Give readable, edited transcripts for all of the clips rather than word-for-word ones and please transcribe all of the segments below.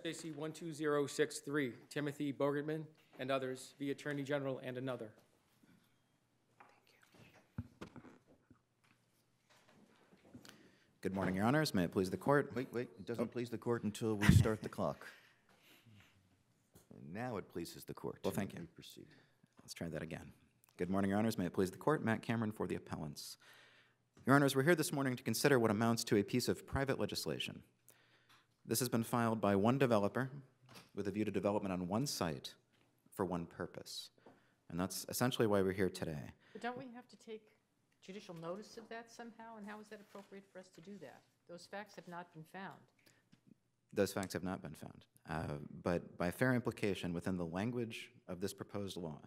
SJC-12063, Timothy Bogertman and others, the Attorney General and another. Good morning, Your Honors. May it please the Court. Wait, it doesn't please the Court until we start the clock. And now it pleases the Court. Well, thank you. We proceed. Let's try that again. Good morning, Your Honors. May it please the Court. Matt Cameron for the appellants. Your Honors, we're here this morning to consider what amounts to a piece of private legislation. This has been filed by one developer with a view to development on one site for one purpose. And that's essentially why we're here today. But don't we have to take judicial notice of that somehow? And how is that appropriate for us to do that? Those facts have not been found. Those facts have not been found. But by fair implication, within the language of this proposed law,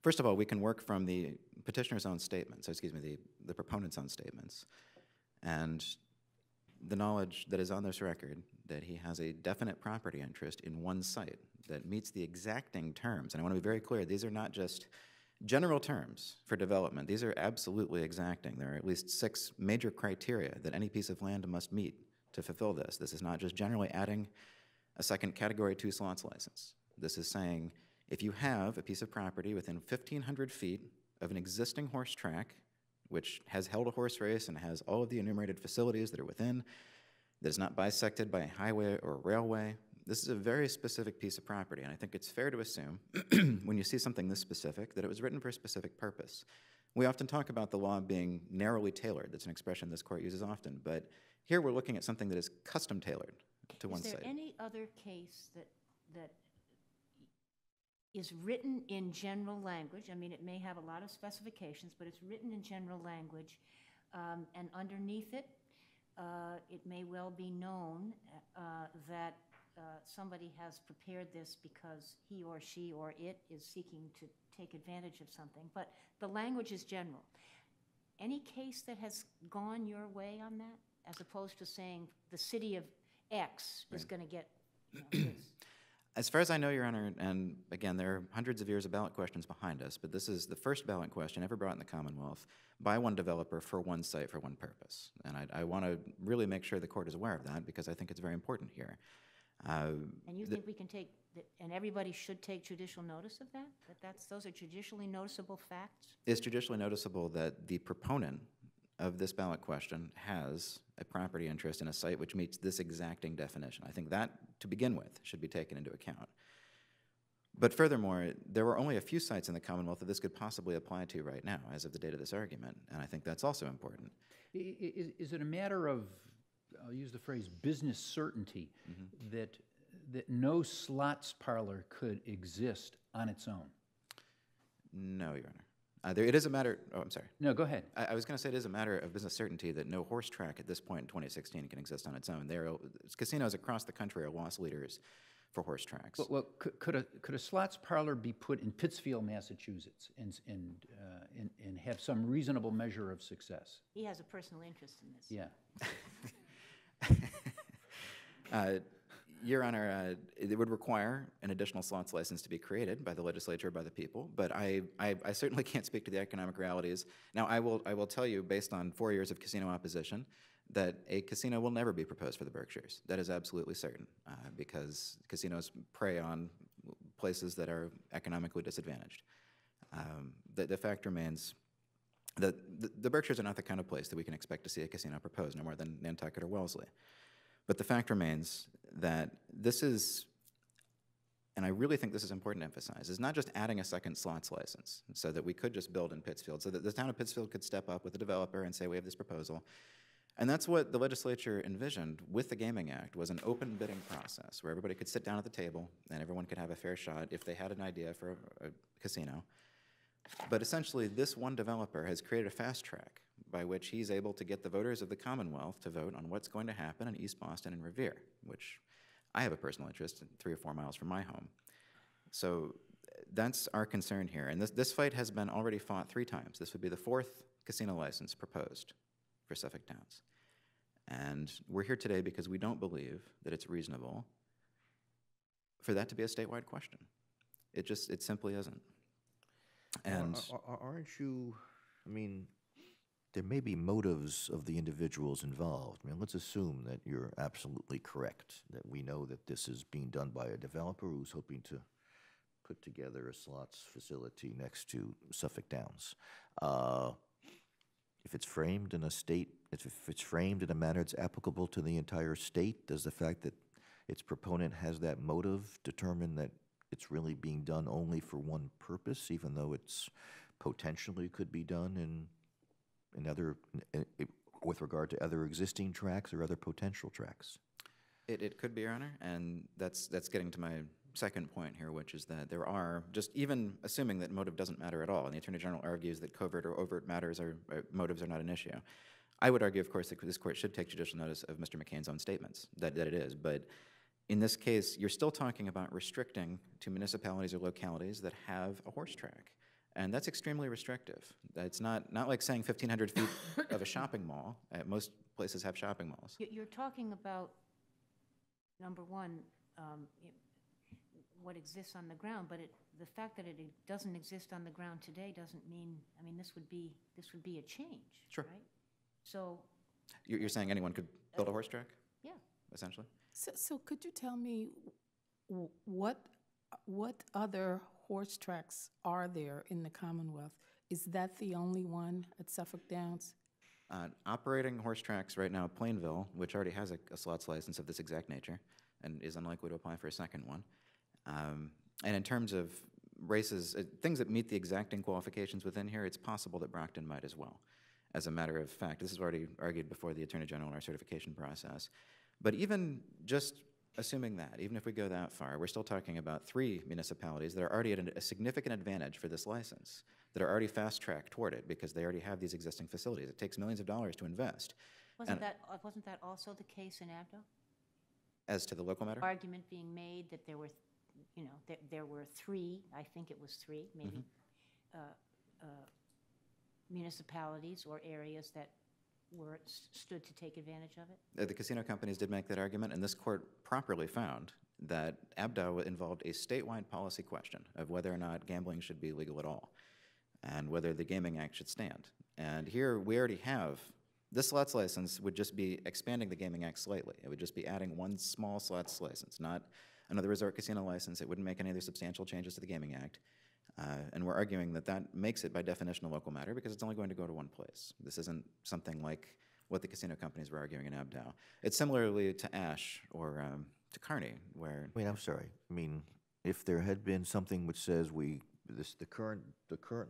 first of all, we can work from the petitioner's own statements, the proponent's own statements, and the knowledge that is on this record that he has a definite property interest in one site that meets the exacting terms. And I want to be very clear, these are not just general terms for development. These are absolutely exacting. There are at least 6 major criteria that any piece of land must meet to fulfill this. This is not just generally adding a second Category 2 slots license. This is saying if you have a piece of property within 1,500 feet of an existing horse track, which has held a horse race and has all of the enumerated facilities that are within, that is not bisected by a highway or a railway, this is a very specific piece of property, and I think it's fair to assume, when you see something this specific, that it was written for a specific purpose. We often talk about the law being narrowly tailored. That's an expression this Court uses often, but here we're looking at something that is custom tailored to one site. Is there any other case that is written in general language? I mean, it may have a lot of specifications, but it's written in general language, and underneath it, it may well be known that somebody has prepared this because he or she or it is seeking to take advantage of something, but the language is general. Any case that has gone your way on that, as opposed to saying the city of X is going to get this? As far as I know, Your Honor, and again, there are hundreds of years of ballot questions behind us, but this is the first ballot question ever brought in the Commonwealth by one developer for one site for one purpose. And I want to really make sure the Court is aware of that because I think it's very important here. And you think we can take, and everybody should take judicial notice of that? Those are judicially noticeable facts? It's judicially noticeable that the proponent of this ballot question has a property interest in a site which meets this exacting definition. I think that, to begin with, should be taken into account. But furthermore, there were only a few sites in the Commonwealth that this could possibly apply to right now, as of the date of this argument, and I think that's also important. Is it a matter of, I'll use the phrase, business certainty, that no slots parlor could exist on its own? No, Your Honor. It is a matter, oh, I'm sorry. No, go ahead. I was going to say it is a matter of business certainty that no horse track at this point in 2016 can exist on its own. Casinos across the country are loss leaders for horse tracks. Well, could a slots parlor be put in Pittsfield, Massachusetts, and have some reasonable measure of success? He has a personal interest in this. Yeah. Your Honor, it would require an additional slots license to be created by the legislature, by the people, but I certainly can't speak to the economic realities. Now, I will tell you, based on 4 years of casino opposition, that a casino will never be proposed for the Berkshires. That is absolutely certain, because casinos prey on places that are economically disadvantaged. The fact remains that the Berkshires are not the kind of place that we can expect to see a casino proposed, no more than Nantucket or Wellesley. But the fact remains that this is, and I really think this is important to emphasize, is not just adding a second slots license so that we could just build in Pittsfield, so that the town of Pittsfield could step up with a developer and say, we have this proposal. And that's what the legislature envisioned with the Gaming Act, was an open bidding process where everybody could sit down at the table and everyone could have a fair shot if they had an idea for a casino. But essentially, this one developer has created a fast track by which he's able to get the voters of the Commonwealth to vote on what's going to happen in East Boston and Revere, which I have a personal interest in 3 or 4 miles from my home. So that's our concern here. And this fight has been already fought 3 times. This would be the 4th casino license proposed for Suffolk Downs. And we're here today because we don't believe that it's reasonable for that to be a statewide question. It simply isn't. And aren't you, I mean, there may be motives of the individuals involved. I mean, let's assume that you're absolutely correct, that we know that this is being done by a developer who's hoping to put together a slots facility next to Suffolk Downs. If it's framed in a state, if it's framed in a manner that's applicable to the entire state, does the fact that its proponent has that motive determine that it's really being done only for one purpose, even though it's potentially could be done in other, with regard to other existing tracks or other potential tracks? It could be, Your Honor, and that's getting to my second point here, which is that there are, just even assuming that motive doesn't matter at all, and the Attorney General argues that covert or overt matters or motives are not an issue. I would argue, of course, that this court should take judicial notice of Mr. McCain's own statements, that it is, but in this case, you're still talking about restricting to municipalities or localities that have a horse track. And that's extremely restrictive. It's not like saying 1,500 feet of a shopping mall. Most places have shopping malls. You're talking about, number one, what exists on the ground, but the fact that it doesn't exist on the ground today doesn't mean, I mean, this would be a change, Sure. right? So, You're saying anyone could build a horse track, yeah. essentially? So could you tell me what other horse tracks are there in the Commonwealth? Is that the only one at Suffolk Downs? Operating horse tracks right now, Plainville, which already has a slots license of this exact nature and is unlikely to apply for a second one. And in terms of races, things that meet the exacting qualifications within here, it's possible that Brockton might as well. As a matter of fact, this is already argued before the Attorney General in our certification process. But even just assuming that, even if we go that far, we're still talking about 3 municipalities that are already at a significant advantage for this license, that are already fast-tracked toward it because they already have these existing facilities. It takes millions of dollars to invest. Wasn't that also the case in Abdo? As to the local matter? Argument being made that there were, there were 3, I think it was 3, maybe, municipalities or areas that stood to take advantage of it? The casino companies did make that argument, and this court properly found that Abdo involved a statewide policy question of whether or not gambling should be legal at all, and whether the Gaming Act should stand. And here we already have, this slots license would just be expanding the Gaming Act slightly. It would just be adding one small slots license, not another resort casino license. It wouldn't make any other substantial changes to the Gaming Act. And we're arguing that that makes it by definition a local matter because it's only going to go to one place. This isn't something like what the casino companies were arguing in Abdo. It's similarly to Ash or to Kearney, where... Wait, I'm sorry. I mean, if there had been something which says the current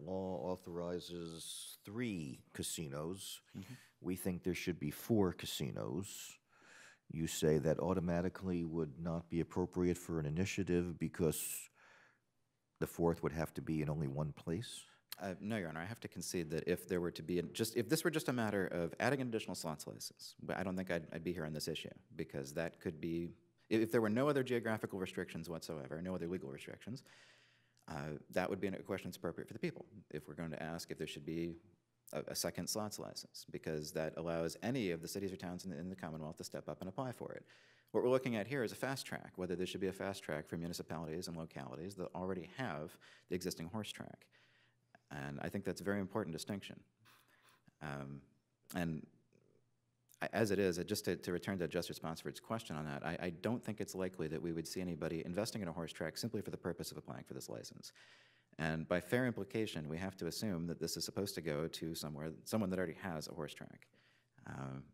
law authorizes 3 casinos, we think there should be 4 casinos. You say that automatically would not be appropriate for an initiative because the 4th would have to be in only one place? No, Your Honor, I have to concede that if there were to be, if this were just a matter of adding an additional slots license, but I don't think I'd be here on this issue, because that could be, if there were no other geographical restrictions whatsoever, no other legal restrictions, that would be a question that's appropriate for the people, if we're going to ask if there should be a second slots license, because that allows any of the cities or towns in the Commonwealth to step up and apply for it. What we're looking at here is a fast track, whether there should be a fast track for municipalities and localities that already have the existing horse track. And I think that's a very important distinction. As it is, just to return to Justice Sponsford's question on that, I don't think it's likely that we would see anybody investing in a horse track simply for the purpose of applying for this license. And by fair implication, we have to assume that this is supposed to go to someone that already has a horse track.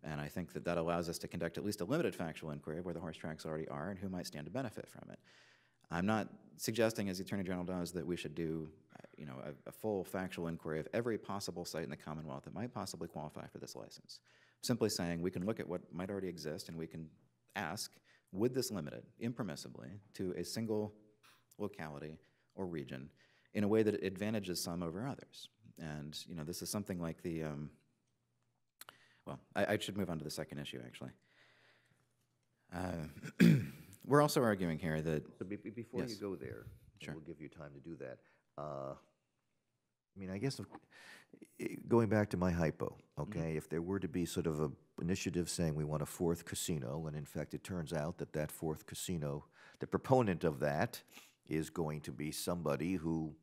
And I think that allows us to conduct at least a limited factual inquiry of where the horse tracks already are and who might stand to benefit from it. I'm not suggesting, as the Attorney General does, that we should do a full factual inquiry of every possible site in the Commonwealth that might possibly qualify for this license. Simply saying we can look at what might already exist and we can ask, would this limit it impermissibly to a single locality or region in a way that advantages some over others? And this is something like the, well, I should move on to the second issue, actually. We're also arguing here that... So before Yes. you go there, Sure. we'll give you time to do that. I mean, I guess going back to my hypo, okay, if there were to be sort of an initiative saying we want a 4th casino, and in fact it turns out that that 4th casino, the proponent of that is going to be somebody who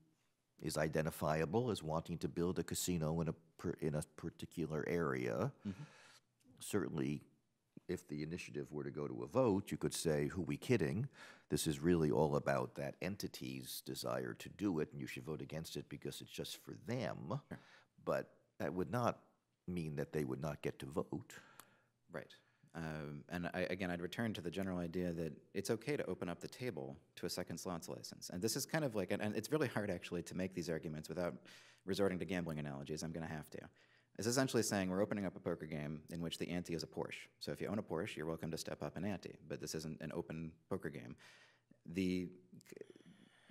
is identifiable as wanting to build a casino in a in a particular area. Certainly, if the initiative were to go to a vote, you could say, who we kidding? This is really all about that entity's desire to do it, and you should vote against it because it's just for them. But that would not mean that they would not get to vote. Right. And again, I'd return to the general idea that it's okay to open up the table to a second slots license. And this is kind of like, and it's really hard actually to make these arguments without resorting to gambling analogies. I'm going to have to. It's essentially saying we're opening up a poker game in which the ante is a Porsche. So if you own a Porsche, you're welcome to step up an ante, but this isn't an open poker game. The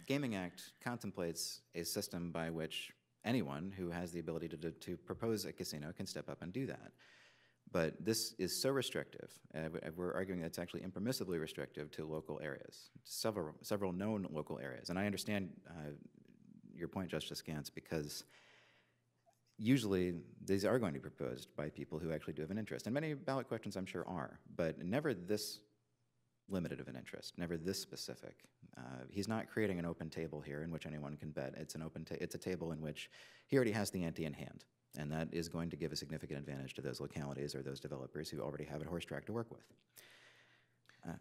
Gaming Act contemplates a system by which anyone who has the ability to propose a casino can step up and do that. But this is so restrictive. We're arguing that it's actually impermissibly restrictive to local areas, several known local areas. And I understand your point, Justice Gantz, because usually these are going to be proposed by people who actually do have an interest. And many ballot questions, I'm sure, are, but never this limited of an interest, never this specific. He's not creating an open table here in which anyone can bet. It's a table in which he already has the ante in hand. And that is going to give a significant advantage to those localities or those developers who already have a horse track to work with.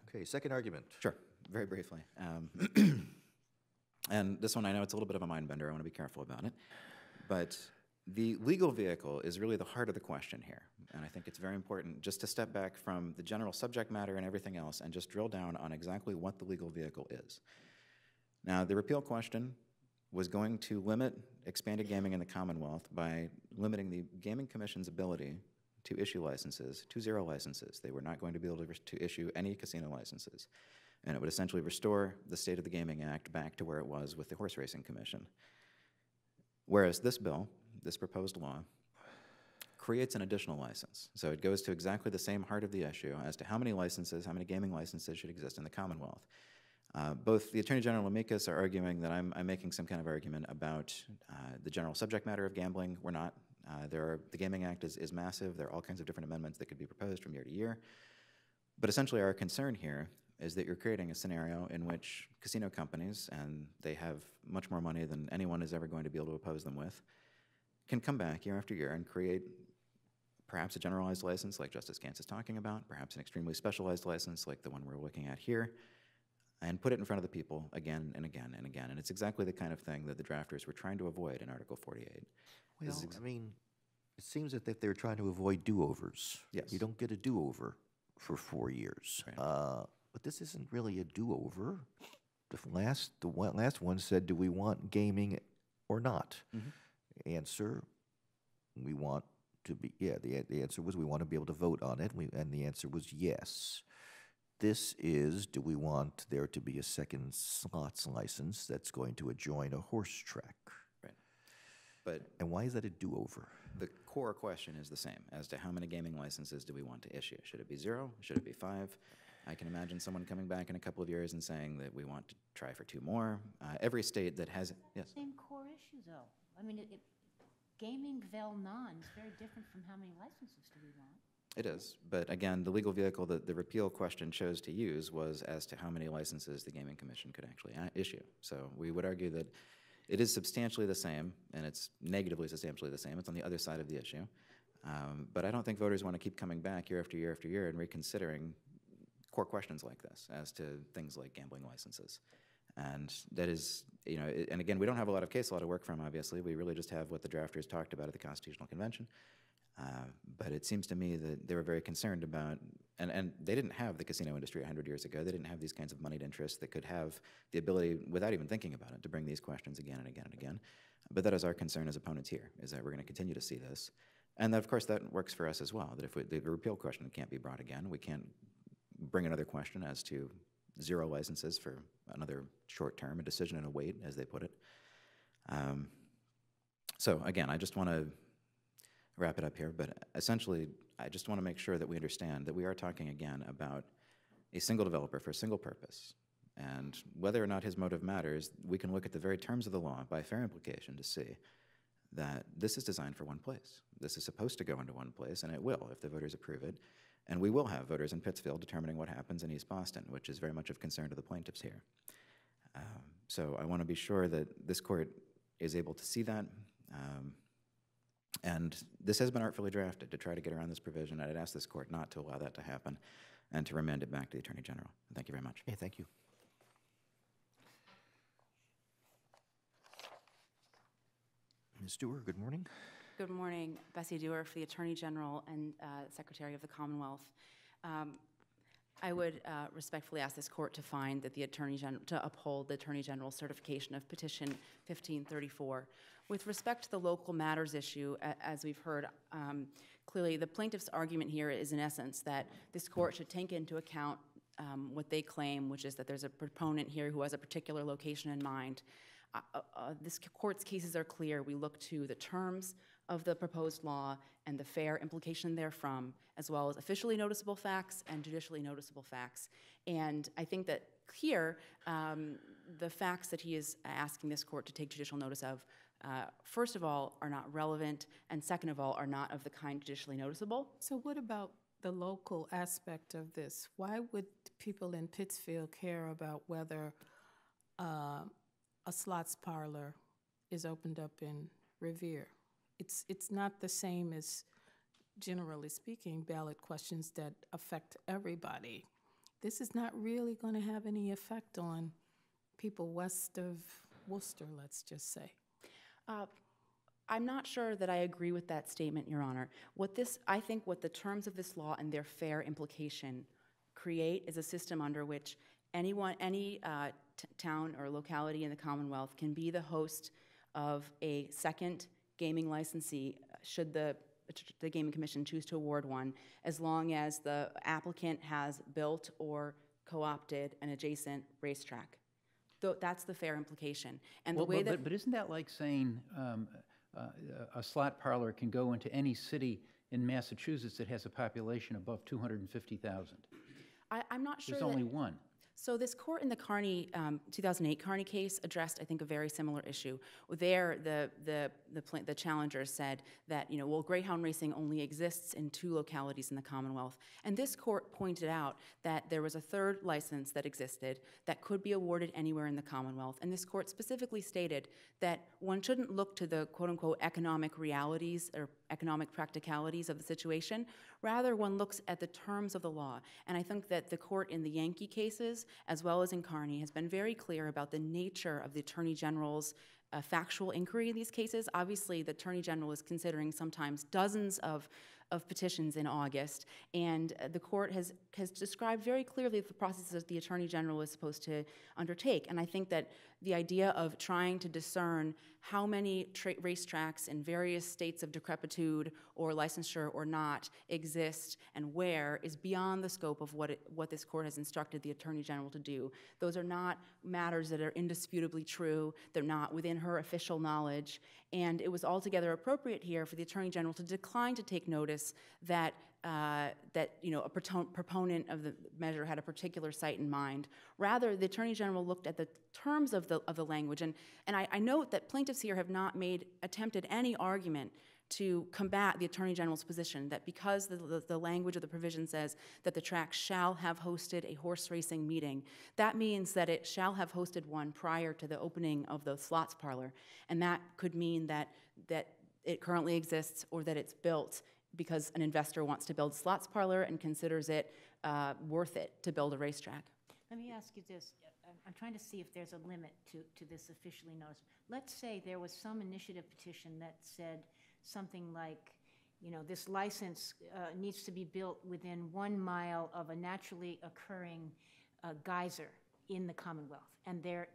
Okay, second argument. Sure, very briefly. And this one, I know it's a little bit of a mind bender. I want to be careful about it. But the legal vehicle is really the heart of the question here. And I think it's very important just to step back from the general subject matter and everything else and just drill down on exactly what the legal vehicle is. Now, the repeal question was going to limit expanded gaming in the Commonwealth by limiting the Gaming Commission's ability to issue licenses to 0 licenses. They were not going to be able to issue any casino licenses. And it would essentially restore the state of the Gaming Act back to where it was with the Horse Racing Commission. Whereas this bill, this proposed law, creates an additional license. So it goes to exactly the same heart of the issue as to how many licenses, how many gaming licenses should exist in the Commonwealth. Both the Attorney General and amicus are arguing that I'm making some kind of argument about the general subject matter of gambling. We're not. The Gaming Act is massive. There are all kinds of different amendments that could be proposed from year to year. But essentially our concern here is that you're creating a scenario in which casino companies, and they have much more money than anyone is ever going to be able to oppose them with, can come back year after year and create perhaps a generalized license like Justice Gantz is talking about, perhaps an extremely specialized license like the one we're looking at here, and put it in front of the people again and again and again. And it's exactly the kind of thing that the drafters were trying to avoid in Article 48. Well, I mean, it seems that they're trying to avoid do-overs. Yes. You don't get a do-over for 4 years. Right. But this isn't really a do-over. The last one said, do we want gaming or not? Answer, we want to be, the answer was we want to be able to vote on it, and the answer was yes. This is, do we want there to be a second slots license that's going to adjoin a horse track? Right. But And why is that a do-over? the core question is the same as to how many gaming licenses do we want to issue. Should it be 0? Should it be 5? I can imagine someone coming back in a couple of years and saying that we want to try for 2 more. Every state that has, yes? Same core issue, though. I mean, gaming vel non is very different from how many licenses do we want? It is, but again, the legal vehicle that the repeal question chose to use was as to how many licenses the Gaming Commission could actually issue. So we would argue that it is substantially the same, and it's negatively substantially the same. It's on the other side of the issue. But I don't think voters want to keep coming back year after year after year and reconsidering core questions like this as to things like gambling licenses. And that is, and again, we don't have a lot of case law to work from, obviously. We really just have what the drafters talked about at the Constitutional Convention. But it seems to me that they were very concerned about, and they didn't have the casino industry 100 years ago. They didn't have these kinds of moneyed interests that could have the ability, without even thinking about it, to bring these questions again and again and again. But that is our concern as opponents here, is that we're going to continue to see this. And that, of course, that works for us as well, that if the repeal question can't be brought again, we can't bring another question as to 0 licenses for another short term, a decision and a wait, as they put it. So again, I just want to wrap it up here, but essentially, I just want to make sure that we understand that we are talking again about a single developer for a single purpose. And whether or not his motive matters, we can look at the very terms of the law by fair implication to see that this is designed for one place. This is supposed to go into one place, and it will if the voters approve it. And we will have voters in Pittsfield determining what happens in East Boston, which is very much of concern to the plaintiffs here. So I want to be sure that this court is able to see that. And this has been artfully drafted to try to get around this provision. I'd ask this court not to allow that to happen and to remand it back to the Attorney General. Thank you very much. Okay, thank you. Ms. Stewart, good morning. Good morning. Bessie Dewar for the Attorney General and Secretary of the Commonwealth. I would respectfully ask this court to find that the Attorney General, to uphold the Attorney General's certification of Petition 1534. With respect to the local matters issue, as we've heard, clearly the plaintiff's argument here is in essence that this court should take into account what they claim, which is that there's a proponent here who has a particular location in mind. This court's cases are clear. We look to the terms of the proposed law and the fair implication therefrom, as well as officially noticeable facts and judicially noticeable facts. And I think that here, the facts that he is asking this court to take judicial notice of, first of all, are not relevant, and second of all, are not of the kind judicially noticeable. So what about the local aspect of this? Why would people in Pittsfield care about whether a slots parlor is opened up in Revere? It's not the same as, generally speaking, ballot questions that affect everybody. This is not really going to have any effect on people west of Worcester, let's just say. I'm not sure that I agree with that statement, Your Honor. I think what the terms of this law and their fair implication create is a system under which any town or locality in the Commonwealth can be the host of a second gaming licensee should the Gaming Commission choose to award one, as long as the applicant has built or co-opted an adjacent racetrack. That's the fair implication. And Well, the way but isn't that like saying a slot parlor can go into any city in Massachusetts that has a population above 250,000? I'm not sure There's only one. So this court in the Carney 2008 Carney case addressed, I think, a very similar issue. There, the challengers said that, well, greyhound racing only exists in 2 localities in the Commonwealth, and this court pointed out that there was a third license that existed that could be awarded anywhere in the Commonwealth, and this court specifically stated that one shouldn't look to the quote-unquote economic realities or economic practicalities of the situation. Rather, one looks at the terms of the law, and I think that the court in the Yankee cases, as well as in Carney, has been very clear about the nature of the Attorney General's factual inquiry in these cases. Obviously, the Attorney General is considering sometimes dozens of petitions in August, and the court has described very clearly the processes that the Attorney General is supposed to undertake. And I think that the idea of trying to discern how many racetracks in various states of decrepitude or licensure or not exist and where is beyond the scope of what this court has instructed the Attorney General to do. Those are not matters that are indisputably true. They're not within her official knowledge. And it was altogether appropriate here for the Attorney General to decline to take notice that a proponent of the measure had a particular site in mind. Rather, the Attorney General looked at the terms of the language, and I note that plaintiffs here have not attempted any argument to combat the Attorney General's position that because the language of the provision says that the track shall have hosted a horse racing meeting, that means that it shall have hosted one prior to the opening of the slots parlor, and that could mean that it currently exists or that it's built because an investor wants to build a slots parlor and considers it worth it to build a racetrack. Let me ask you this. I'm trying to see if there's a limit to this officially noticed. Let's say there was some initiative petition that said something like, this license needs to be built within 1 mile of a naturally occurring geyser in the Commonwealth. And it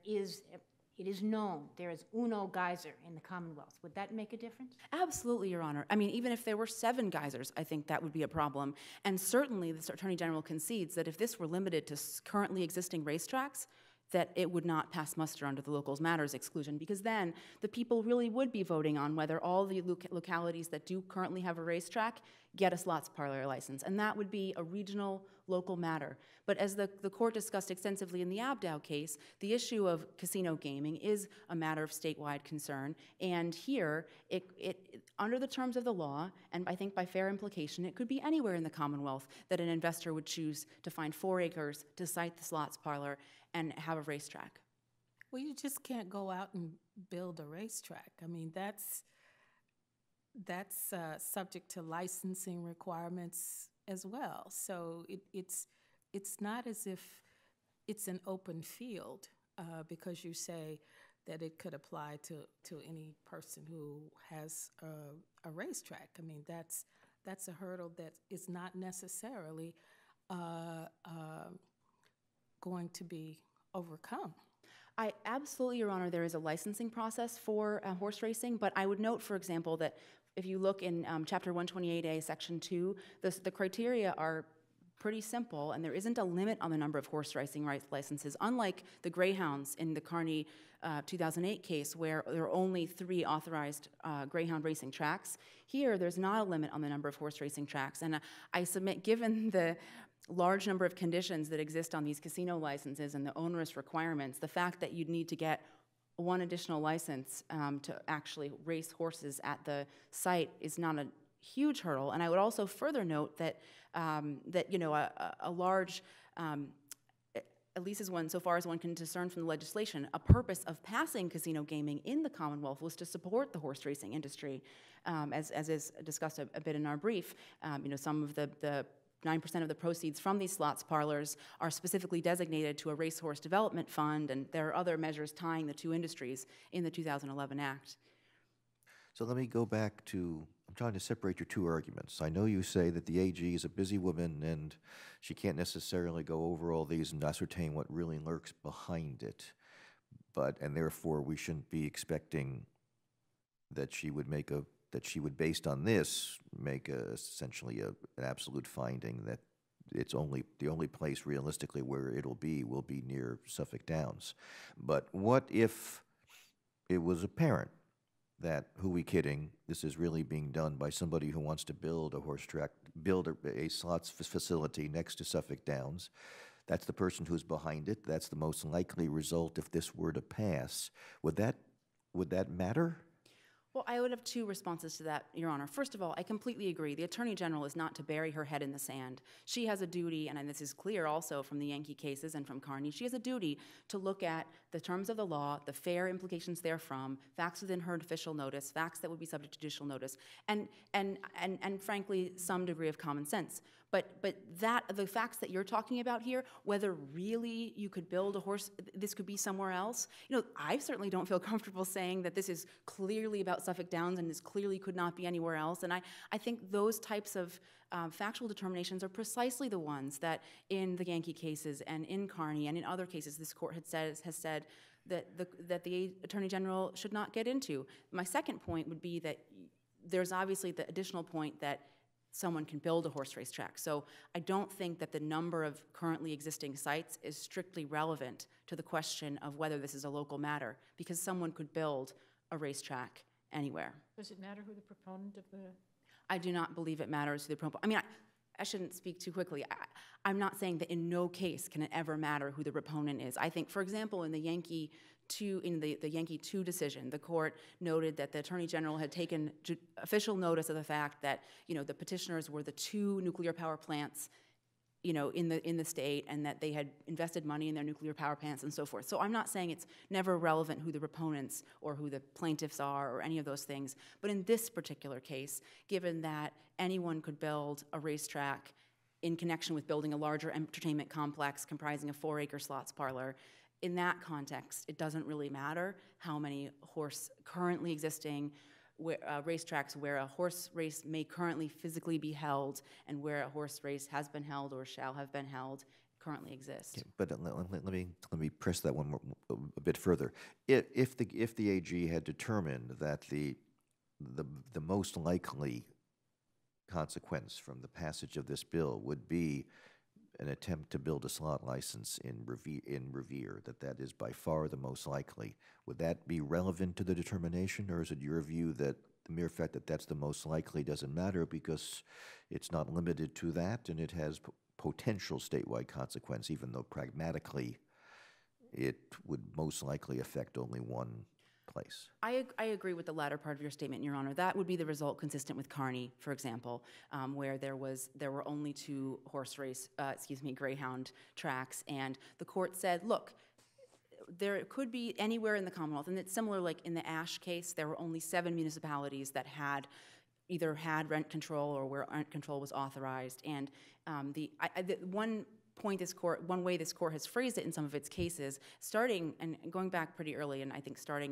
is known there is uno geyser in the Commonwealth. Would that make a difference? Absolutely, Your Honor. I mean, even if there were 7 geysers, I think that would be a problem. And certainly the Attorney General concedes that if this were limited to currently existing racetracks, that it would not pass muster under the Locals Matters exclusion, because then the people really would be voting on whether all the localities that do currently have a racetrack get a slots parlor license, and that would be a regional, local matter. But as the court discussed extensively in the Abdow case, the issue of casino gaming is a matter of statewide concern, and here, under the terms of the law, and I think by fair implication, it could be anywhere in the Commonwealth that an investor would choose to find 4 acres to site the slots parlor and have a racetrack. Well, you just can't go out and build a racetrack. I mean, that's subject to licensing requirements as well. So it's not as if it's an open field because you say that it could apply to any person who has a racetrack. I mean, that's a hurdle that is not necessarily going to be overcome. I absolutely, Your Honor, there is a licensing process for horse racing, but I would note, for example, that if you look in Chapter 128A, Section 2, the criteria are pretty simple, and there isn't a limit on the number of horse racing licenses, unlike the greyhounds in the Carney 2008 case, where there are only 3 authorized greyhound racing tracks. Here, there's not a limit on the number of horse racing tracks, and I submit, given the large number of conditions that exist on these casino licenses and the onerous requirements, the fact that you'd need to get 1 additional license to actually race horses at the site is not a huge hurdle. And I would also further note that that a large, at least as one, so far as one can discern from the legislation, a purpose of passing casino gaming in the Commonwealth was to support the horse racing industry, as is discussed a bit in our brief. Some of the 9% of the proceeds from these slots parlors are specifically designated to a racehorse development fund, and there are other measures tying the 2 industries in the 2011 Act. So let me go back to, I'm trying to separate your 2 arguments. I know you say that the AG is a busy woman and she can't necessarily go over all these and ascertain what really lurks behind it, and therefore we shouldn't be expecting that she would based on this, make essentially an absolute finding that it's the only place realistically where will be near Suffolk Downs. But what if it was apparent that, who we kidding, this is really being done by somebody who wants to build a horse track, build a slots facility next to Suffolk Downs? That's the person who's behind it. That's the most likely result if this were to pass. Would that matter? Well, I would have 2 responses to that, Your Honor. First of all, I completely agree. The Attorney General is not to bury her head in the sand. She has a duty, and this is clear also from the Yankee cases and from Carney, she has a duty to look at the terms of the law, the fair implications therefrom, facts within her official notice, facts that would be subject to judicial notice, and frankly, some degree of common sense. But the facts that you're talking about here, whether really you could build a horse, this could be somewhere else. I certainly don't feel comfortable saying that this is clearly about Suffolk Downs and this clearly could not be anywhere else. And I think those types of factual determinations are precisely the ones that in the Yankee cases and in Carney and in other cases this court has said that the Attorney General should not get into. My second point would be that there's obviously the additional point that someone can build a horse race track. So I don't think that the number of currently existing sites is strictly relevant to the question of whether this is a local matter, because someone could build a racetrack anywhere. Does it matter who the proponent of the? I do not believe it matters who the proponent. I mean, I shouldn't speak too quickly. I'm not saying that in no case can it ever matter who the proponent is. I think, for example, in the Yankee 2 decision, the court noted that the Attorney General had taken official notice of the fact that the petitioners were the 2 nuclear power plants in the state, and that they had invested money in their nuclear power plants and so forth. So I'm not saying it's never relevant who the proponents or who the plaintiffs are or any of those things. But in this particular case, given that anyone could build a racetrack in connection with building a larger entertainment complex comprising a 4-acre slots parlor, in that context, it doesn't really matter how many currently existing racetracks where a horse race may currently physically be held and where a horse race has been held or shall have been held currently exist. Okay, but let me press that one a bit further. If the AG had determined that the most likely consequence from the passage of this bill would be an attempt to build a slot license in Revere, that is by far the most likely, would that be relevant to the determination, or is it your view that the mere fact that that's the most likely doesn't matter because it's not limited to that and it has potential statewide consequence, even though pragmatically it would most likely affect only one place? I agree with the latter part of your statement, Your Honor. That would be the result consistent with Carney, for example, where there were only 2 greyhound tracks, and the court said, look, there could be anywhere in the Commonwealth, and it's similar like in the Ash case, there were only 7 municipalities that had either had rent control or where rent control was authorized. And one way this court has phrased it in some of its cases, starting and going back pretty early, and I think starting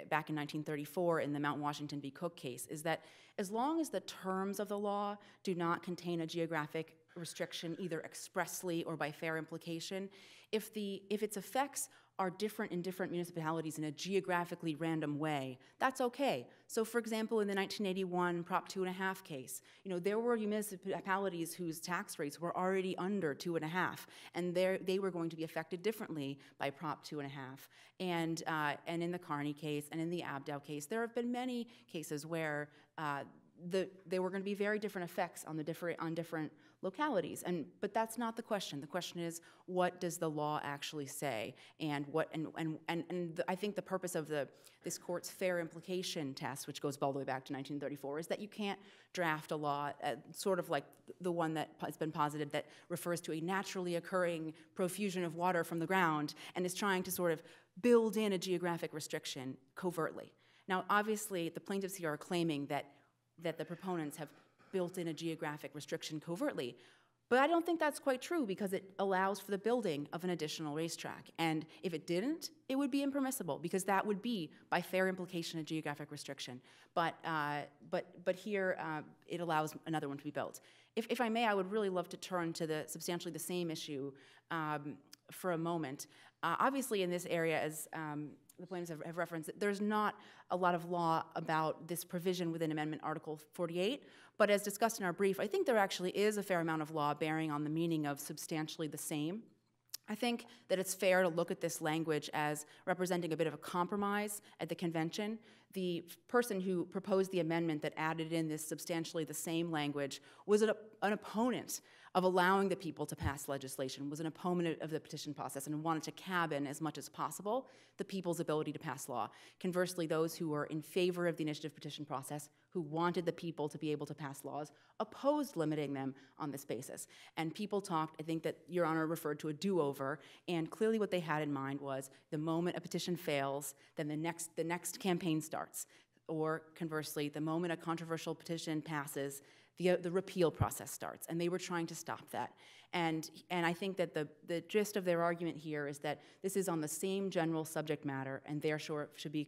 back in 1934 in the Mount Washington v. Cook case, is that as long as the terms of the law do not contain a geographic restriction either expressly or by fair implication, if its effects are different in different municipalities in a geographically random way, that's okay. So for example, in the 1981 Prop 2.5 case, there were municipalities whose tax rates were already under 2.5, and they were going to be affected differently by Prop 2.5. And in the Carney case and in the Abdow case, there have been many cases where there were going to be very different effects on different localities, but that's not the question. The question is, what does the law actually say, and I think the purpose of this court's fair implication test, which goes all the way back to 1934, is that you can't draft a law sort of like the one that has been posited that refers to a naturally occurring profusion of water from the ground and is trying to sort of build in a geographic restriction covertly. Now, obviously, the plaintiffs here are claiming that the proponents have built in a geographic restriction covertly. But I don't think that's quite true, because it allows for the building of an additional racetrack. And if it didn't, it would be impermissible, because that would be, by fair implication, a geographic restriction. But here, it allows another one to be built. If I may, I would really love to turn to substantially the same issue for a moment. Obviously, in this area, as the plaintiffs have referenced, there's not a lot of law about this provision within Amendment Article 48, but as discussed in our brief, I think there actually is a fair amount of law bearing on the meaning of substantially the same. I think that it's fair to look at this language as representing a bit of a compromise at the convention. The person who proposed the amendment that added in this substantially the same language was an opponent of allowing the people to pass legislation, was an opponent of the petition process, and wanted to cabin as much as possible the people's ability to pass law. Conversely, those who were in favor of the initiative petition process, who wanted the people to be able to pass laws, opposed limiting them on this basis. And people talked, I think that Your Honor referred to a do-over, and clearly what they had in mind was the moment a petition fails, then the next campaign starts. Or conversely, the moment a controversial petition passes, the repeal process starts, and they were trying to stop that. And I think that the gist of their argument here is that this is on the same general subject matter and therefore should be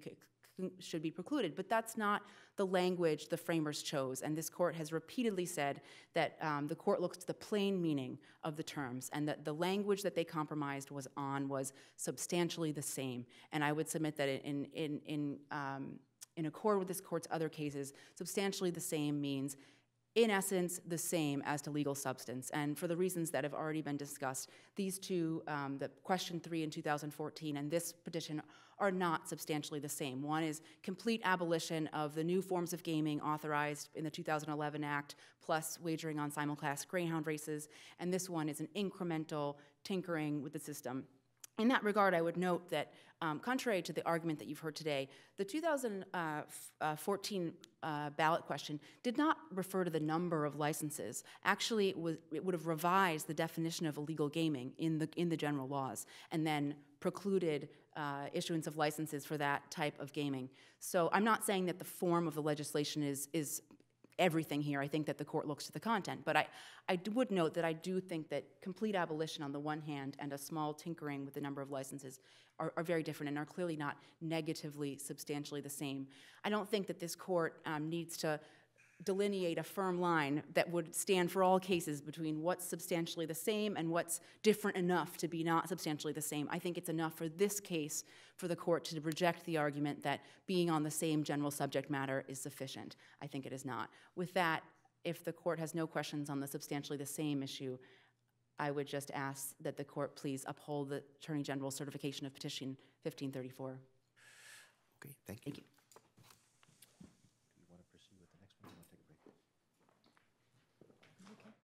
precluded. But that's not the language the framers chose, and this court has repeatedly said that the court looks to the plain meaning of the terms, and that the language that they compromised was substantially the same. And I would submit that in accord with this court's other cases, substantially the same means, in essence, the same as to legal substance. And for the reasons that have already been discussed, these two, the question 3 in 2014 and this petition, are not substantially the same. One is complete abolition of the new forms of gaming authorized in the 2011 Act, plus wagering on simulcast greyhound races, and this one is an incremental tinkering with the system. In that regard, I would note that, contrary to the argument that you've heard today, the 2014 ballot question did not refer to the number of licenses. Actually, it would have revised the definition of illegal gaming in the general laws, and then precluded issuance of licenses for that type of gaming. So I'm not saying that the form of the legislation is everything here. I think that the court looks to the content. But I would note that I do think that complete abolition on the one hand and a small tinkering with the number of licenses are very different and are clearly not negatively substantially the same. I don't think that this court needs to delineate a firm line that would stand for all cases between what's substantially the same and what's different enough to be not substantially the same. I think it's enough for this case for the court to reject the argument that being on the same general subject matter is sufficient. I think it is not. With that, if the court has no questions on the substantially the same issue, I would just ask that the court please uphold the Attorney General's certification of Petition 1534. Okay, thank you. Thank you.